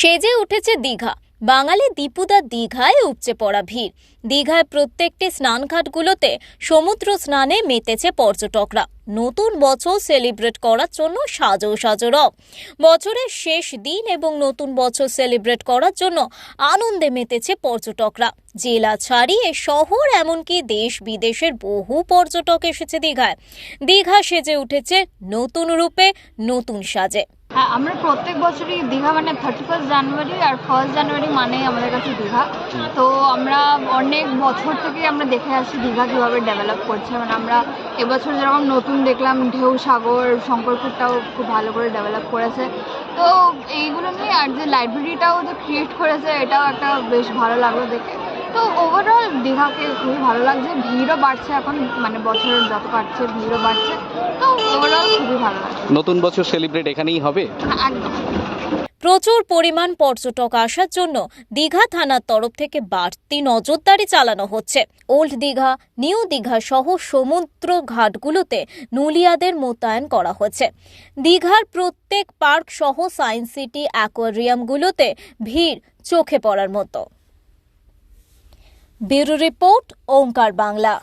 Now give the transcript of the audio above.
সেজে উঠেছে দীঘা। বাঙালি দীপুদা দীঘায় উপচে পড়া ভিড়। দীঘায় প্রত্যেকটি স্নানঘাটগুলোতে সমুদ্র স্নানে মেতেছে পর্যটকরা। নতুন বছর সেলিব্রেট করার জন্য সাজো সাজো রব। বছরের শেষ দিন এবং নতুন বছর সেলিব্রেট করার জন্য আনন্দে মেতেছে পর্যটকরা। জেলা ছাড়িয়ে শহর এমনকি দেশ বিদেশের বহু পর্যটক এসেছে দীঘায়। দীঘা সেজে উঠেছে নতুন রূপে, নতুন সাজে। হ্যাঁ, আমরা প্রত্যেক বছরই দীঘা মানে 31 জানুয়ারি আর 1 জানুয়ারি মানে আমাদের কাছে দীঘা। তো আমরা অনেক বছর থেকে আমরা দেখে আসছি দীঘা কীভাবে ডেভেলপ করছে। মানে আমরা এবছর যেরকম নতুন দেখলাম ঢেউ সাগর শঙ্করপুরটাও খুব ভালো করে ডেভেলপ করেছে। তো এইগুলো নিয়ে আর যে লাইব্রেরিটাও যে ক্রিয়েট করেছে এটাও একটা বেশ ভালো লাগলো দেখে। তো ওভারঅল দীঘাকে খুবই ভালো লাগছে। ভিড়ও বাড়ছে এখন, মানে বছর যত কাটছে ভিড়ও বাড়ছে। তো ওভারঅল খুবই ভালো লাগছে। নতুন বছর সেলিব্রেট এখানেই হবে? হ্যাঁ, একদম। প্রচুর পরিমাণ পর্যটক আসার জন্য দীঘা থানার তরফ থেকে বাড়তি নজরদারি চালানো হচ্ছে। ওল্ড দীঘা, নিউ দীঘা সহ সমুদ্র ঘাটগুলোতে নুলিয়াদের মোতায়েন করা হচ্ছে। দীঘার প্রত্যেক পার্ক সহ সায়েন্স সিটি, অ্যাকোয়ারিয়ামগুলোতে ভিড় চোখে পড়ার মতো। ব্যুরো রিপোর্ট, ওঙ্কার বাংলা।